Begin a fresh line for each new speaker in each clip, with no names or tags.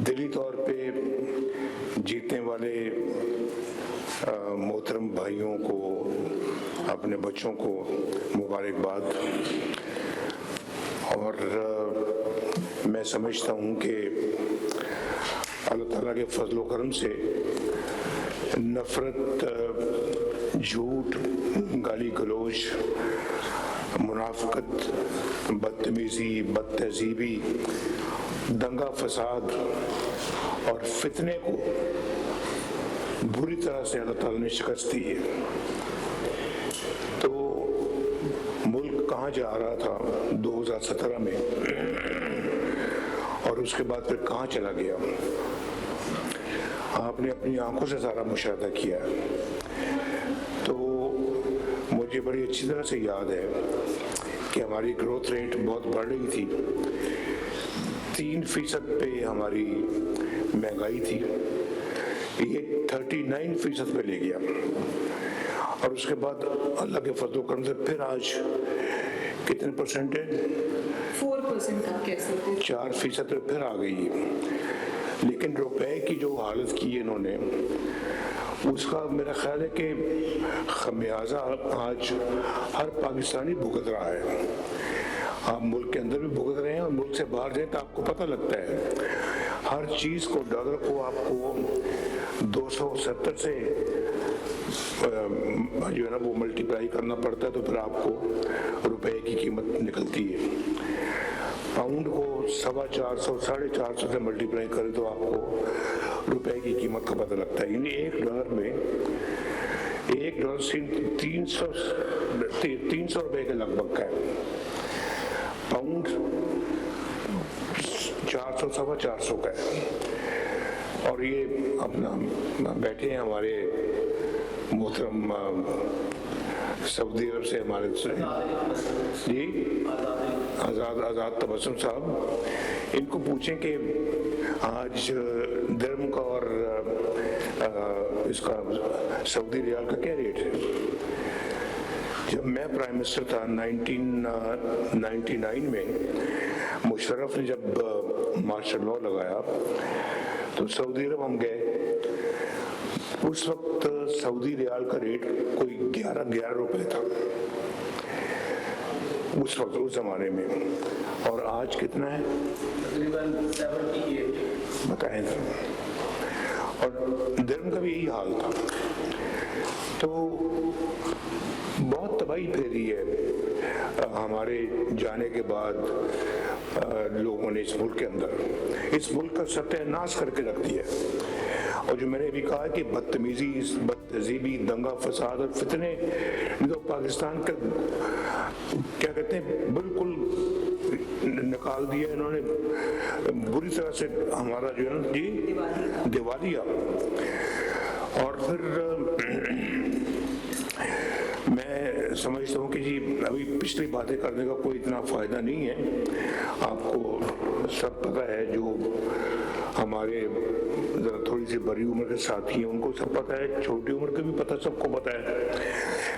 दिली तौर पे जीतने वाले मोहतरम भाइयों को, अपने बच्चों को मुबारकबाद। और मैं समझता हूँ कि अल्लाह ताला के फजल व करम से नफ़रत, झूठ, गाली गलौज, मुनाफिकत, बदतमीज़ी, बदतहज़ीबी, दंगा फसाद और फितने को बुरी तरह से अल्लाह ताला ने शिकस्त दी है। तो मुल्क कहाँ जा रहा था 2017 में और उसके बाद फिर कहाँ चला गया, आपने अपनी आंखों से सारा मुशाहिदा किया। तो मुझे बड़ी अच्छी तरह से याद है कि हमारी ग्रोथ रेट बहुत बढ़ रही थी, 3% पे हमारी महंगाई थी, ये 39% पे ले गया। और उसके बाद अल्लाह के फजल करम से फिर आज कितने परसेंट है?
4% आप कह सकते हैं।
4% पे फिर आ गई है। लेकिन रुपए की जो हालत की है इन्होंने, उसका मेरा ख्याल है कि खमियाजा आज हर पाकिस्तानी भुगत रहा है। आप मुल्क के अंदर भी भुगत रहे हैं और मुल्क से बाहर जाए तो आपको पता लगता है हर चीज़ को, डॉलर को आपको 270 से जो है ना वो मल्टीप्लाई करना पड़ता है, तो फिर आपको रुपए की कीमत निकलती है। पाउंड को 450, 450 से मल्टीप्लाई करें तो आपको रुपए की कीमत का पता लगता है। यानी $1 में $1 300 रुपए के लगभग का है। पाउंड 400, 450 का है। और ये अपना बैठे हैं हमारे मोहतरम सऊदी अरब से हमारे जी आज़ाद तबस्सुम साहब, इनको पूछें कि आज दिरहम का और इसका सऊदी रियाल का क्या रेट है। जब मैं प्राइम मिनिस्टर था 1999 में, मुशर्रफ ने जब मार्शल लॉ लगाया तो सऊदी अरब हम गए। उस वक्त सऊदी रियाल का रेट कोई 11 रुपए था उस वक्त, उस जमाने में। और आज कितना है
तकरीबन 78
बताएं। और दिरहम का भी यही हाल था। तो बहुत तबाही फेरी है हमारे जाने के बाद लोगों ने इस मुल्क के अंदर, इस मुल्क का सत्यानाश करके रख दिया। और जो मैंने अभी कहा कि बदतमीजी, बदतहज़ीबी, दंगा फसाद और फितने जो पाकिस्तान का क्या कहते हैं बिल्कुल निकाल दिया इन्होंने बुरी तरह से, हमारा जो है ना जी दिवालिया। और फिर मैं समझता हूँ कि जी अभी पिछली बातें करने का कोई इतना फ़ायदा नहीं है। आपको सब पता है, जो हमारे ज़रा थोड़ी सी बड़ी उम्र के साथी हैं उनको सब पता है, छोटी उम्र के भी पता, सबको पता है,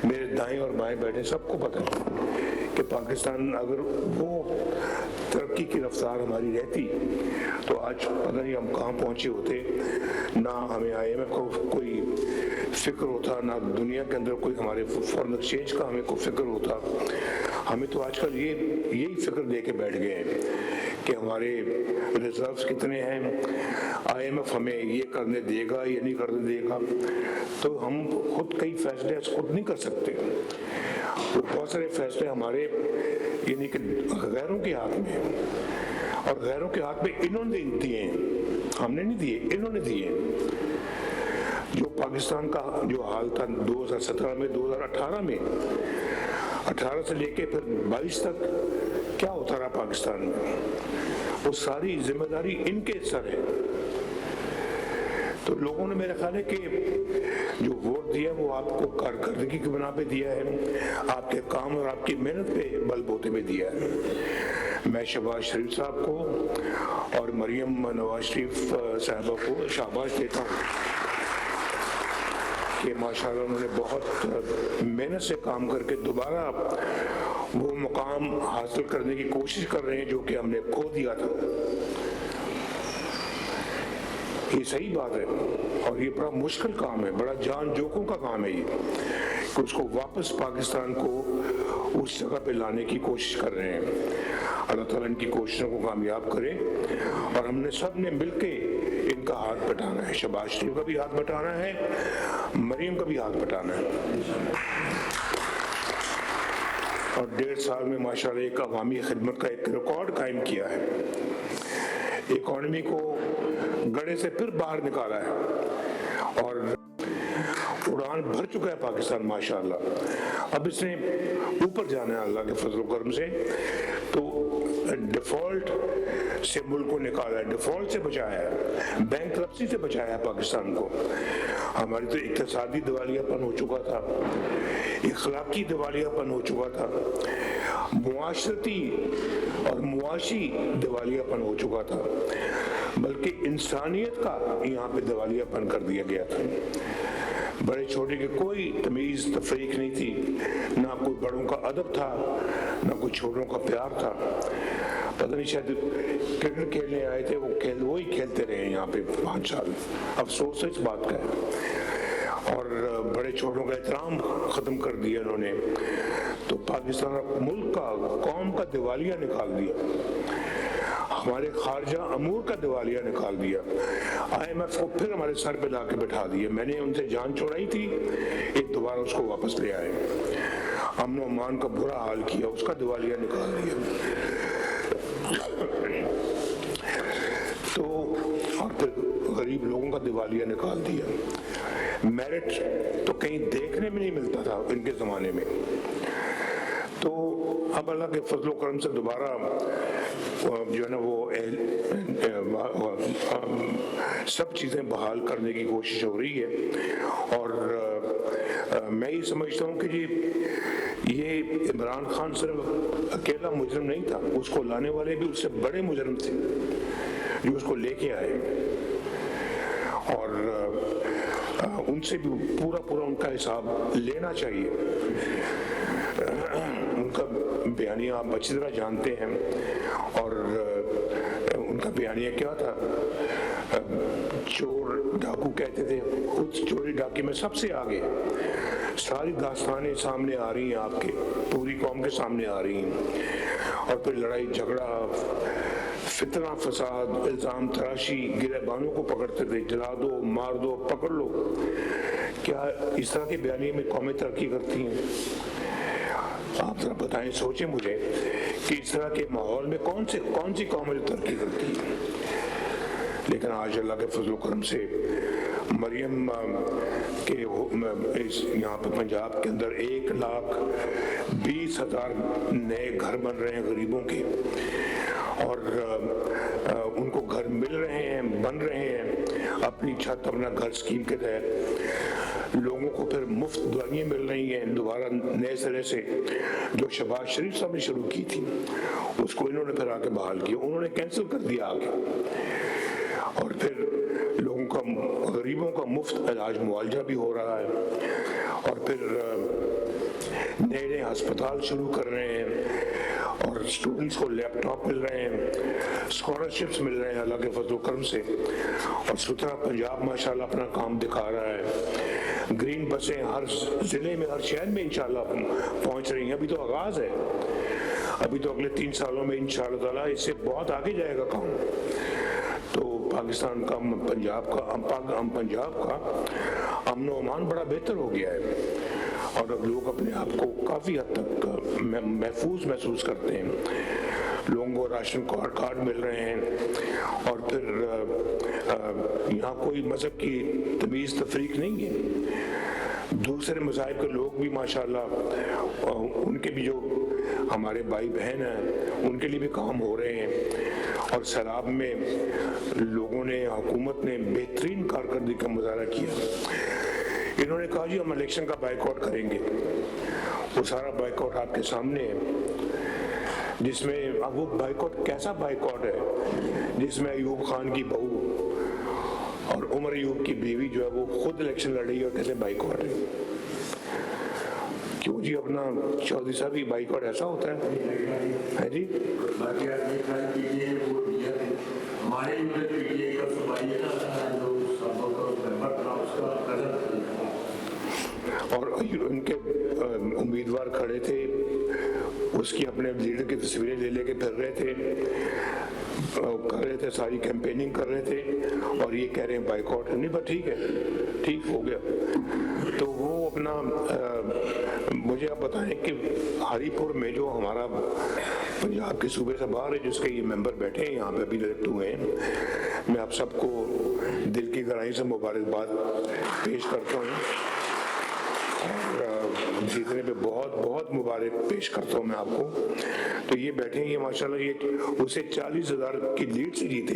मेरे दाएं और बाएं बैठे सबको पता है कि पाकिस्तान अगर वो तरक्की की रफ्तार हमारी रहती तो आज पता नहीं हम कहाँ पहुँचे होते। ना हमें IMF को कोई फिक्र होता, ना दुनिया के अंदर कोई हमारे फॉरेन एक्सचेंज का हमें कोई फिक्र होता। हमें तो आजकल यही फिक्र दे के बैठ गए हैं कि हमारे रिजर्व्स कितने हैं, IMF हमें ये करने देगा या नहीं करने देगा। तो हम खुद कई फैसले खुद नहीं कर सकते। तो बहुत सारे फैसले हमारे यानी कि गैरों के हाथ में, और गैरों के हाथ में इन्होंने दिए हैं, हमने नहीं दिए, इन्होंने दिए। जो पाकिस्तान का जो हाल था 2017 में, 2018 में, 18 से लेके फिर 22 तक क्या होता रहा पाकिस्तान में, वो सारी जिम्मेदारी इनके सर है। तो लोगों ने मेरा ख्याल है कि जो वोट दिया वो आपको कारकर्दगी की बना पे दिया है, आपके काम और आपकी मेहनत पे बलबूते पे दिया है। मैं शहबाज शरीफ साहब को और मरियम नवाज शरीफ साहबा को शाबाश देता हूँ कि माशाल्लाह उन्होंने बहुत मेहनत से काम करके दोबारा वो मुकाम हासिल करने की कोशिश कर रहे हैं जो कि हमने खो दिया था। ये सही बात है और ये बड़ा मुश्किल काम है, बड़ा जान जोखों का काम है ये कि उसको वापस पाकिस्तान को उस जगह पे लाने की कोशिश कर रहे हैं। अल्लाह ताला इनकी कोशिशों को कामयाब करे और हमने सब ने मिलके इनका हाथ बटाना है। शहबाज शरीफ का भी हाथ बटाना है, मरीम का भी हाथ बटाना है। और 1.5 साल में माशाल्लाह एक अवामी खिदमत का एक रिकॉर्ड कायम किया है। इकॉनमी को गड़े से फिर बाहर निकाला है और उड़ान भर चुका है पाकिस्तान माशाल्लाह। अब इसने ऊपर जाना है अल्लाह के फजल करम से। तो डिफॉल्ट से मुल्क को निकाला है, डिफॉल्ट से बचाया है, बैंकरप्सी से बचाया है पाकिस्तान को। हमारी तो इक्तिसादी दिवालियापन हो चुका था, इखलाकी दिवालियापन हो चुका था, मुआशरती और मुआशी दिवालियापन हो चुका था, बल्कि इंसानियत का यहाँ पे दिवालियापन कर दिया गया था। बड़े छोटे की कोई तमीज़ तफरीक नहीं थी, ना कोई बड़ों का अदब था, ना कोई छोटों का प्यार था। पता नहीं शायद क्रिकेट खेलने आए थे, वो ही खेलते रहे यहाँ पे 5 साल। अफसोस है इस बात का है। और बड़े छोटों का एहतराम ख़त्म कर दिया इन्होंने। तो पाकिस्तान मुल्क का, कौम का दिवालिया निकाल दिया, हमारे खारजा अमूर का दिवालिया निकाल दिया, IMF को फिर हमारे सर पे ला के बैठा दिया। मैंने उनसे जान छोड़ाई थी, एक दोबारा उसको वापस ले आए। अमन अमान का बुरा हाल किया, उसका दिवालिया निकाल दिया। तो और फिर गरीब लोगों का दिवालिया निकाल दिया। मेरिट तो कहीं देखने में नहीं मिलता था इनके ज़माने में। तो अब अल्लाह के फजल करम से दोबारा जो है ना वो सब चीज़ें बहाल करने की कोशिश हो रही है। और मैं ये समझता हूँ कि जी ये इमरान खान सिर्फ अकेला मुजरिम नहीं था, उसको लाने वाले भी उससे बड़े मुजरिम थे जो उसको लेके आए। और उनसे भी पूरा उनका हिसाब लेना चाहिए। उनका बयानिया आप अच्छी तरह जानते हैं। और उनका बयानिया क्या था? चोर डाकू कहते थे, खुद चोरी डाके में सबसे आगे। सारी दास्तानें सामने आ रही हैं, आपके पूरी कौम के सामने आ रही हैं। और फिर लड़ाई झगड़ा, फितना फसाद, इल्ज़ाम तराशी, गिरबानों को पकड़ते थे, जला दो, मार दो, पकड़ लो। क्या इस तरह के बयानिए में कौमें तरक्की करती हैं? आप जरा बताएं, सोचें मुझे कि इस तरह के माहौल में कौन सी कौम जो तरक्की करती है। लेकिन आज अल्लाह के फजल करम से मरियम के यहाँ पे पंजाब के अंदर 1,20,000 नए घर बन रहे हैं गरीबों के। और उनको घर मिल रहे हैं, बन रहे हैं, अपनी छत अपना घर स्कीम के तहत। लोगों को फिर मुफ्त दवाइयाँ मिल रही हैं दोबारा नए सिरे से, जो शहबाज शरीफ साहब ने शुरू की थी उसको इन्होंने फिर आके बहाल किया, उन्होंने कैंसिल कर दिया आगे। और फिर लोगों का, गरीबों का मुफ्त इलाज मुआवजा भी हो रहा है। और फिर नए अस्पताल शुरू कर रहे हैं और स्टूडेंट्स को लैपटॉप मिल रहे हैं, स्कॉलरशिप्स मिल रहे हैं अल्लाह के फजल करम से। और सुथरा पंजाब माशाल्लाह अपना काम दिखा रहा है। ग्रीन बसें हर ज़िले में, हर शहर में इंशाल्लाह पहुंच रही हैं। अभी तो आगाज़ है, अभी तो अगले 3 सालों में इंशाल्लाह ताला इससे बहुत आगे जाएगा काम। तो पाकिस्तान का, पंजाब का अमन अमान बड़ा बेहतर हो गया है। और अब लोग अपने आप को काफ़ी हद तक महफूज महसूस करते हैं। लोगों को राशन कार्ड मिल रहे हैं। और फिर यहाँ कोई मज़हब की तमीज़ तफरीक नहीं है। दूसरे मज़ाहिब के लोग भी माशाल्लाह, उनके भी जो हमारे भाई बहन हैं उनके लिए भी काम हो रहे हैं। और सैलाब में लोगों ने, हुकूमत ने बेहतरीन कारकर्दगी का मुजाहरा किया। इन्होंने कहा जी हम इलेक्शन का बाइकआउट करेंगे। वो सारा बाइकआउट आपके सामने है, जिसमें अब वो बाइकआउट कैसा बाइकआउट है जिसमें अयूब खान की बहू और उमर अयूब की बीवी जो है वो खुद इलेक्शन लड़ रही है और कहते बाइकआउट है। क्यों जी? अपना चौधरी साहब की बाइकआउट ऐसा होता है जी?
हमारे
और उनके उम्मीदवार खड़े थे, उसकी अपने लीडर की तस्वीरें ले लेके फिर रहे थे, कर रहे थे, सारी कैंपेनिंग कर रहे थे, और ये कह रहे हैं बाइकआउट नहीं। बस ठीक है, ठीक हो गया। तो वो अपना मुझे आप बताएं कि हरीपुर में जो हमारा पंजाब के सूबे से बाहर है, जिसके ये मेंबर बैठे हैं यहाँ पे अभी इलेक्ट हुए हैं, मैं आप सबको दिल की गहराई से मुबारकबाद पेश करता हूँ और जीतने पे बहुत बहुत मुबारक पेश करता हूँ मैं आपको। तो ये बैठे हैं, ये माशाल्लाह ये उसे 40,000 की लीड से जीते।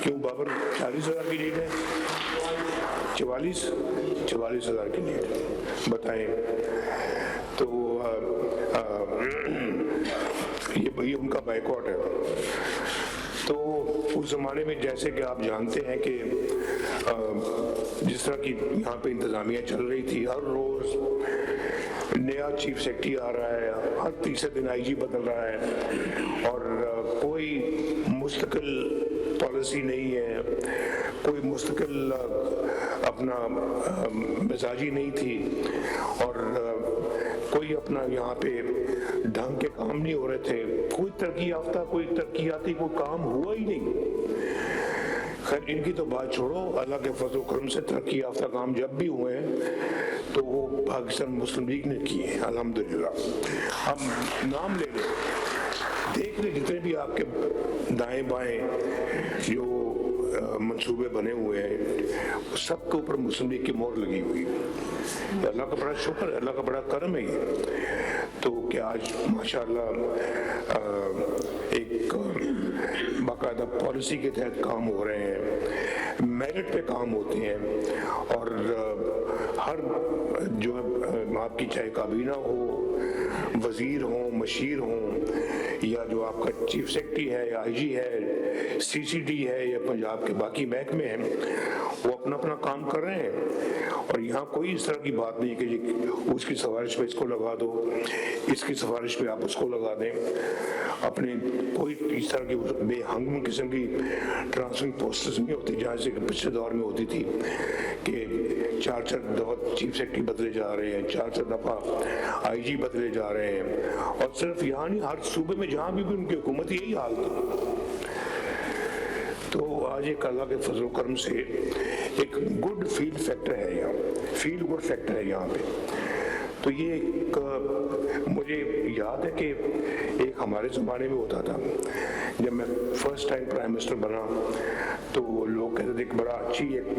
क्यों बाबर 40,000 की लीड है? 44,000 की लीड, बताएं। तो ये उनका बाइकआउट है। तो उस ज़माने में जैसे कि आप जानते हैं कि जिस तरह की यहाँ पे इंतज़ामिया चल रही थी, हर रोज़ नया चीफ सेक्रेटरी आ रहा है, हर तीसरे दिन आईजी बदल रहा है, और कोई मुस्तकिल पॉलिसी नहीं है, कोई मुस्तकिल अपना मिजाजी नहीं थी, और कोई अपना यहाँ पे ढंग के काम नहीं हो रहे थे। कोई तरक्की याफ्ता, कोई तरक्याती कोई काम हुआ ही नहीं। खैर इनकी तो बात छोड़ो, अल्लाह के फजल करम से तरक्की याफ्ता काम जब भी हुए हैं तो वो पाकिस्तान मुस्लिम लीग ने किए हैं, अल्हम्दुलिल्लाह। हम नाम ले लें, देख ले जितने भी आपके दाएं बाएं जो मंसूबे बने हुए हैं, सबके ऊपर मुस्लिम लीग की मोहर लगी हुई है। अल्लाह का बड़ा शुक्र है, अल्लाह का बड़ा करम है ये। तो क्या आज माशाअल्लाह एक बाकायदा पॉलिसी के तहत काम हो रहे हैं, मेरिट पे काम होते हैं, और हर जो है आपकी चाहे काबीना हो, वजीर हो, मशीर हो, या जो आपका चीफ सेक्रेटरी है, या आईजी है, सीसीडी है, या पंजाब के बाकी महकमे हैं, वो अपना अपना काम कर रहे हैं। और यहाँ कोई इस तरह की बात नहीं कि उसकी सिफारिश पे इसको लगा दो, इसकी सिफारिश पे आप उसको लगा दें। अपने कोई इस तरह की बेहंगम किस्म की ट्रांसफरिंग पोस्टर्स नहीं होती, जहाँ से पिछले दौर में होती थी कि 4-4 दफा चीफ सेक्रेटरी बदले जा रहे हैं, 4-4 दफा आईजी बदले जा रहे हैं, और सिर्फ यहाँ नहीं, हर सूबे में जहाँ भी उनकी हुकूमत यही हाल था। तो आज एक अल्लाह के फजल करम से एक गुड फील फैक्टर है यहाँ, फील गुड फैक्टर है यहाँ पे। तो ये एक मुझे याद है कि एक हमारे ज़माने में होता था, जब मैं फर्स्ट टाइम प्राइम मिनिस्टर बना तो लोग कहते थे कि बड़ा अच्छी एक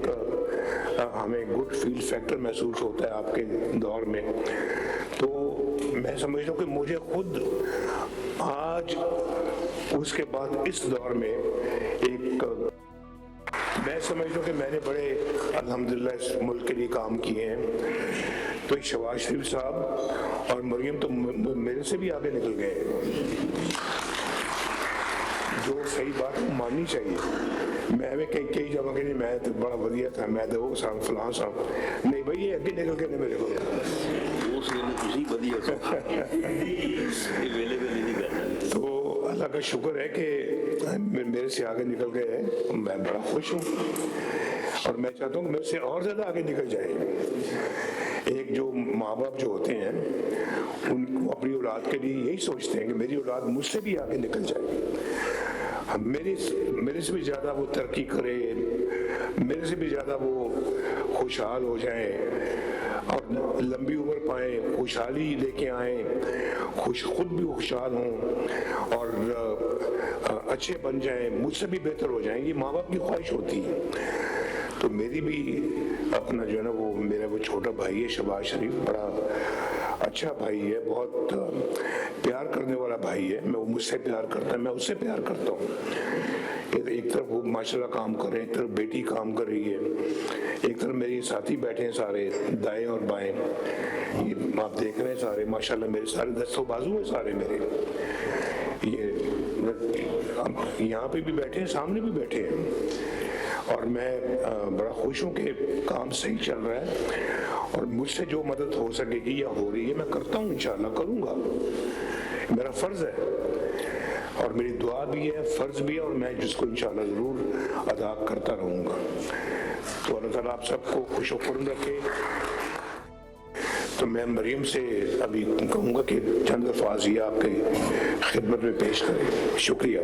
हमें गुड फील फैक्टर महसूस होता है आपके दौर में। तो मैं समझता हूँ कि मुझे खुद आज उसके बाद इस दौर में एक मैं समझता हूँ कि मैंने बड़े अल्हम्दुलिल्लाह इस मुल्क के लिए काम किए हैं। तो शहबाज शरीफ साहब और मरियम तो मेरे से भी आगे निकल गए, जो सही बात माननी चाहिए। मैं भी कई जगह के नहीं, मैं तो बड़ा बढ़िया था, मैं तो वो साहब फलां साहब नहीं भाई, ये आगे निकल के नहीं मेरे को तो अल्लाह का शुक्र है कि मेरे से आगे निकल गए हैं, मैं बड़ा खुश हूँ, और मैं चाहता हूँ कि मेरे से और ज़्यादा आगे निकल जाए। एक जो माँ बाप जो होते हैं उनको अपनी औलाद के लिए यही सोचते हैं कि मेरी औलाद मुझसे भी आगे निकल जाए, मेरे से भी ज़्यादा वो तरक्की करे, मेरे से भी ज़्यादा वो खुशहाल हो जाए और लंबी उम्र पाए, खुशहाली लेके आए, खुद भी खुशहाल हों और अच्छे बन जाएं, मुझसे भी बेहतर हो जाएं। ये माँ बाप की ख्वाहिश होती है। तो मेरी भी अपना जो है ना वो मेरा वो छोटा भाई है शहबाज शरीफ, बड़ा अच्छा भाई है, बहुत प्यार करने वाला भाई है। मैं वो मुझसे प्यार करता है, मैं उससे प्यार करता हूँ। एक तरफ वो माशाल्लाह काम कर रहे हैं, एक तरफ बेटी काम कर रही है, एक तरफ मेरे साथी बैठे हैं सारे दाएं और बाएं, ये आप देख रहे हैं सारे माशाल्लाह मेरे सारे दस्तों बाजू हैं सारे मेरे। ये यहाँ पे भी बैठे हैं, सामने भी बैठे हैं, और मैं बड़ा खुश हूँ कि काम सही चल रहा है, और मुझसे जो मदद हो सकेगी या हो रही है मैं करता हूँ, इंशाल्लाह करूँगा, मेरा फ़र्ज़ है। और मेरी दुआ भी है, फ़र्ज़ भी है, और मैं जिसको इंशाअल्लाह ज़रूर अदा करता रहूँगा। तो अल्लाह ताला आप सबको खुश खुर्म रखे। तो मैं मरीम से अभी कहूँगा कि चंद अल्फाज ये आपके खिदमत में पेश करें। शुक्रिया।